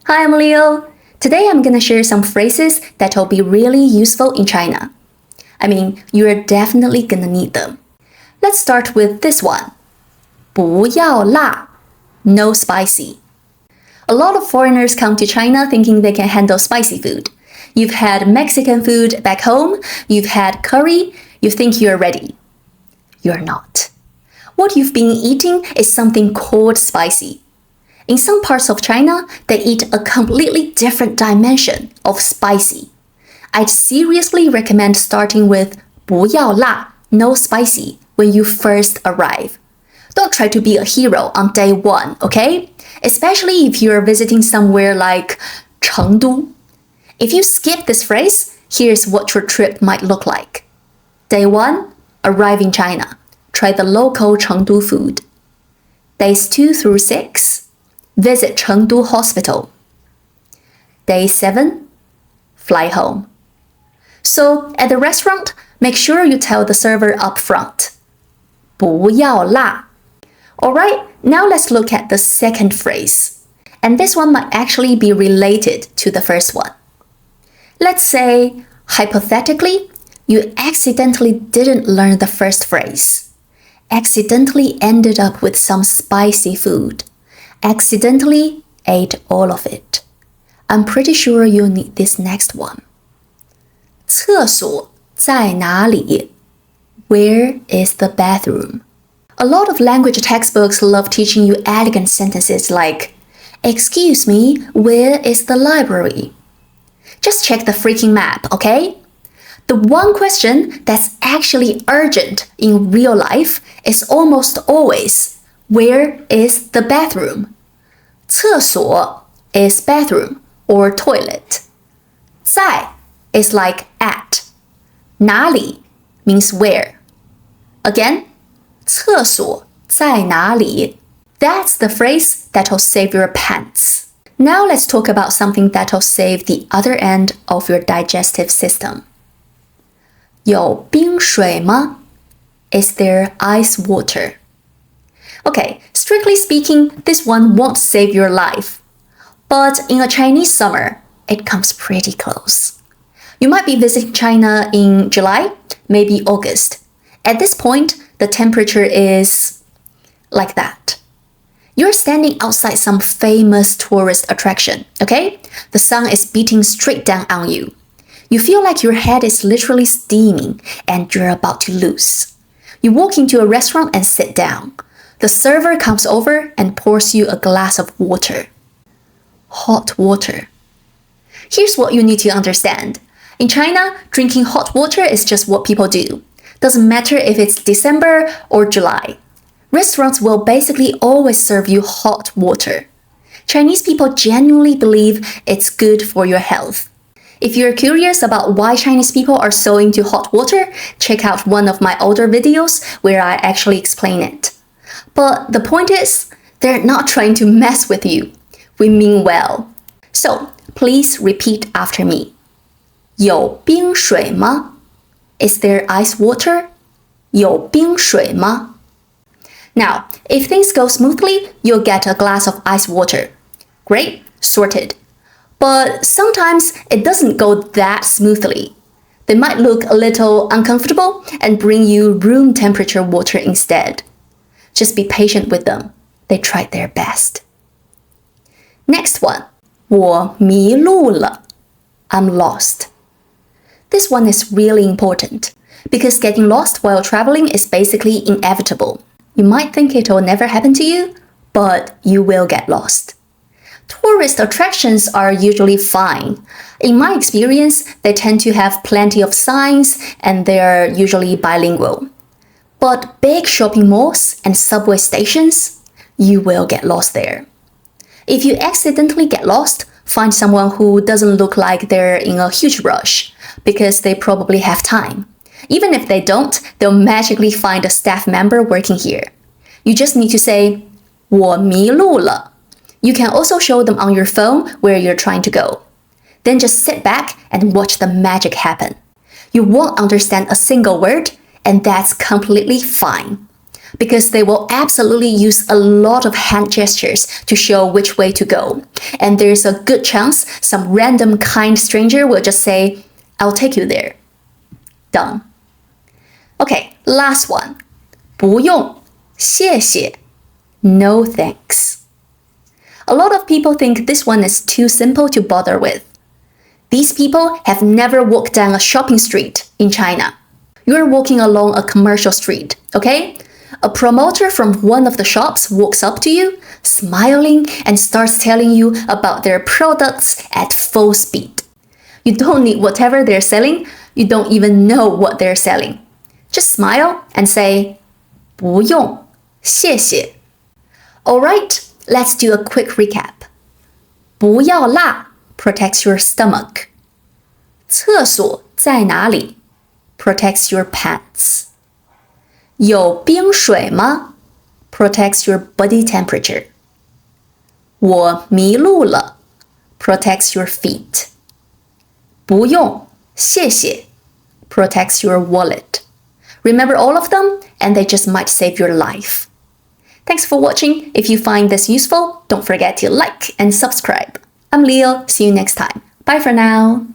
Hi, I'm Leo. Today I'm gonna share some phrases that'll be really useful in China. You're definitely gonna need them. Let's start with this one. 不要辣, no spicy. A lot of foreigners come to China thinking they can handle spicy food. You've had Mexican food back home, you've had curry, you think you're ready. You're not. What you've been eating is something called spicy. In some parts of China, they eat a completely different dimension of spicy. I'd seriously recommend starting with 不要辣, no spicy, when you first arrive. Don't try to be a hero on day one, okay? Especially if you're visiting somewhere like Chengdu. If you skip this phrase, here's what your trip might look like. Day 1, arrive in China. Try the local Chengdu food. Days 2 through 6, visit Chengdu Hospital. Day 7, fly home. So at the restaurant, make sure you tell the server up front. 不要辣. Alright, now let's look at the second phrase. And this one might actually be related to the first one. Let's say, hypothetically, you accidentally didn't learn the first phrase. Accidentally ended up with some spicy food. Accidentally ate all of it. I'm pretty sure you'll need this next one. 厕所在哪里? Where is the bathroom? A lot of language textbooks love teaching you elegant sentences like, Excuse me, where is the library? Just check the freaking map, okay? The one question that's actually urgent in real life is almost always, where is the bathroom? 厕所 is bathroom or toilet. 在 is like at. 哪里 means where. Again, 厕所在哪里? That's the phrase that'll save your pants. Now let's talk about something that'll save the other end of your digestive system. 有冰水吗? Is there ice water? Okay, strictly speaking, this one won't save your life. But in a Chinese summer, it comes pretty close. You might be visiting China in July, maybe August. At this point, the temperature is like that. You're standing outside some famous tourist attraction, okay? The sun is beating straight down on you. You feel like your head is literally steaming and you're about to lose. You walk into a restaurant and sit down. The server comes over and pours you a glass of water. Hot water. Here's what you need to understand. In China, drinking hot water is just what people do. Doesn't matter if it's December or July. Restaurants will basically always serve you hot water. Chinese people genuinely believe it's good for your health. If you're curious about why Chinese people are so into hot water, check out one of my older videos where I actually explain it. But the point is, they're not trying to mess with you. We mean well. So, please repeat after me. 有冰水吗? Is there ice water? 有冰水吗? Now, if things go smoothly, you'll get a glass of ice water. Great, sorted. But sometimes it doesn't go that smoothly. They might look a little uncomfortable and bring you room temperature water instead. Just be patient with them. They tried their best. Next one. 我迷路了. I'm lost. This one is really important because getting lost while traveling is basically inevitable. You might think it'll never happen to you, but you will get lost. Tourist attractions are usually fine. In my experience, they tend to have plenty of signs and they're usually bilingual. But big shopping malls and subway stations, you will get lost there. If you accidentally get lost, find someone who doesn't look like they're in a huge rush, because they probably have time. Even if they don't, they'll magically find a staff member working here. You just need to say, 我迷路了. You can also show them on your phone where you're trying to go. Then just sit back and watch the magic happen. You won't understand a single word, and that's completely fine. because they will absolutely use a lot of hand gestures to show which way to go. And there's a good chance some random kind stranger will just say, I'll take you there. Done. Okay, last one. 不用,谢谢, no thanks. A lot of people think this one is too simple to bother with. These people have never walked down a shopping street in China. You're walking along a commercial street, okay? A promoter from one of the shops walks up to you, smiling, and starts telling you about their products at full speed. You don't need whatever they're selling. You don't even know what they're selling. Just smile and say, 不用,谢谢. Alright, let's do a quick recap. 不要辣 protects your stomach. 厕所在哪里 protects your pants. 有冰水吗 protects your body temperature. 我迷路了 protects your feet. 不用,谢谢 protects your wallet. Remember all of them, and they just might save your life. Thanks for watching. If you find this useful, don't forget to like and subscribe. I'm Leo. See you next time. Bye for now.